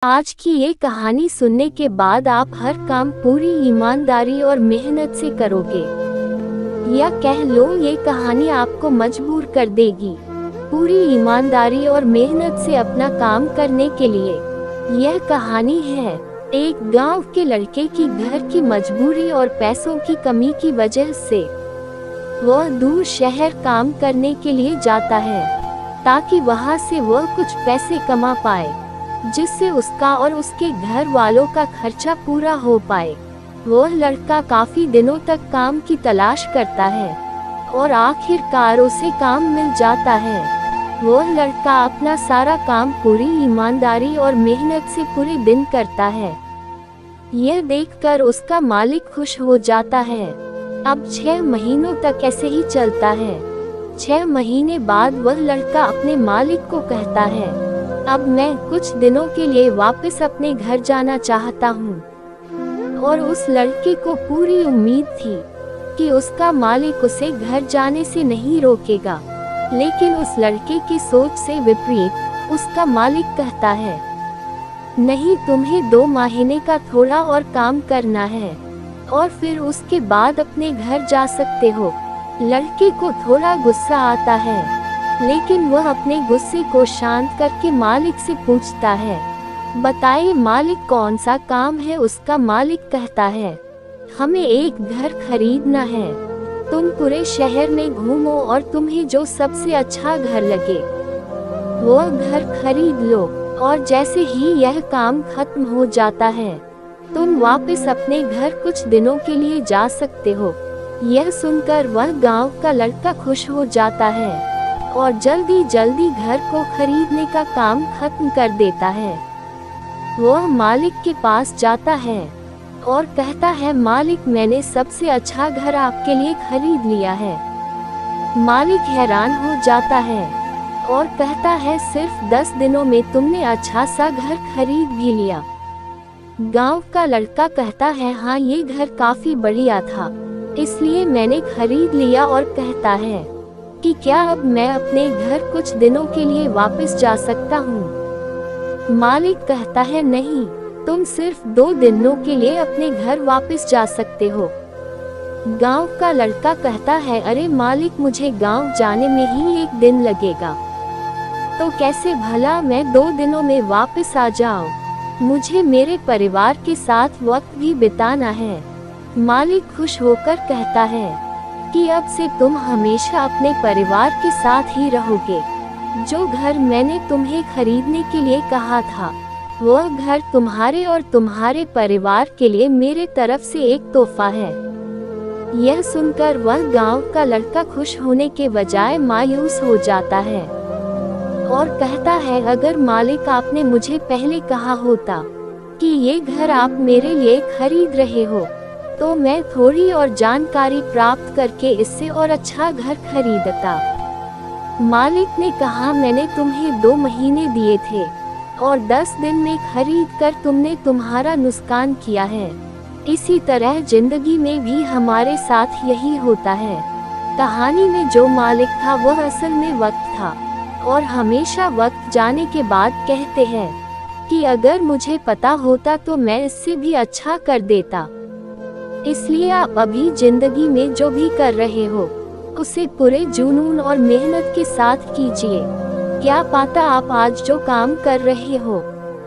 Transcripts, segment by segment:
आज की ये कहानी सुनने के बाद आप हर काम पूरी ईमानदारी और मेहनत से करोगे, या कह लो ये कहानी आपको मजबूर कर देगी पूरी ईमानदारी और मेहनत से अपना काम करने के लिए। यह कहानी है एक गांव के लड़के की। घर की मजबूरी और पैसों की कमी की वजह से वह दूर शहर काम करने के लिए जाता है, ताकि वहां से वह कुछ पैसे कमा पाए, जिससे उसका और उसके घर वालों का खर्चा पूरा हो पाए। वह लड़का काफी दिनों तक काम की तलाश करता है और आखिरकार उसे काम मिल जाता है। वह लड़का अपना सारा काम पूरी ईमानदारी और मेहनत से पूरे दिन करता है। यह देखकर उसका मालिक खुश हो जाता है। अब 6 महीनों तक ऐसे ही चलता है। 6 महीने बाद वह लड़का अपने मालिक को कहता है, अब मैं कुछ दिनों के लिए वापस अपने घर जाना चाहता हूँ। और उस लड़के को पूरी उम्मीद थी कि उसका मालिक उसे घर जाने से नहीं रोकेगा, लेकिन उस लड़के की सोच से विपरीत उसका मालिक कहता है, नहीं, तुम्हें 2 महीने का थोड़ा और काम करना है और फिर उसके बाद अपने घर जा सकते हो। लड़के को थोड़ा गुस्सा आता है, लेकिन वह अपने गुस्से को शांत करके मालिक से पूछता है, बताइए मालिक, कौन सा काम है। उसका मालिक कहता है, हमें एक घर खरीदना है। तुम पूरे शहर में घूमो और तुम्हें जो सबसे अच्छा घर लगे वो घर खरीद लो, और जैसे ही यह काम खत्म हो जाता है तुम वापस अपने घर कुछ दिनों के लिए जा सकते हो। यह सुनकर वह गांव का लड़का खुश हो जाता है और जल्दी जल्दी घर को खरीदने का काम खत्म कर देता है। वह मालिक के पास जाता है और कहता है, मालिक, मैंने सबसे अच्छा घर आपके लिए खरीद लिया है। मालिक हैरान हो जाता है और कहता है, सिर्फ 10 दिनों में तुमने अच्छा सा घर खरीद भी लिया। गांव का लड़का कहता है, हाँ, ये घर काफी बढ़िया था, इसलिए मैंने खरीद लिया, और कहता है कि क्या अब मैं अपने घर कुछ दिनों के लिए वापस जा सकता हूँ। मालिक कहता है, नहीं, तुम सिर्फ 2 दिनों के लिए अपने घर वापस जा सकते हो। गांव का लड़का कहता है, अरे मालिक, मुझे गांव जाने में ही 1 दिन लगेगा, तो कैसे भला मैं 2 दिनों में वापस आ जाऊं। मुझे मेरे परिवार के साथ वक्त भी बिताना है। मालिक खुश होकर कहता है कि अब से तुम हमेशा अपने परिवार के साथ ही रहोगे। जो घर मैंने तुम्हें खरीदने के लिए कहा था, वह घर तुम्हारे और तुम्हारे परिवार के लिए मेरे तरफ से एक तोहफा है। यह सुनकर वह गांव का लड़का खुश होने के बजाय मायूस हो जाता है और कहता है, अगर मालिक, आपने मुझे पहले कहा होता कि ये घर आप मेरे लिए खरीद रहे हो, तो मैं थोड़ी और जानकारी प्राप्त करके इससे और अच्छा घर खरीदता। मालिक ने कहा, मैंने तुम्हें 2 महीने दिए थे और 10 दिन में खरीद कर तुमने तुम्हारा नुकसान किया है। इसी तरह जिंदगी में भी हमारे साथ यही होता है। कहानी में जो मालिक था वह असल में वक्त था, और हमेशा वक्त जाने के बाद कहते हैं कि अगर मुझे पता होता तो मैं इससे भी अच्छा कर देता। इसलिए आप अभी जिंदगी में जो भी कर रहे हो उसे पूरे जुनून और मेहनत के साथ कीजिए। क्या पता आप आज जो काम कर रहे हो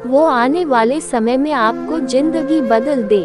वो आने वाले समय में आपको जिंदगी बदल दे।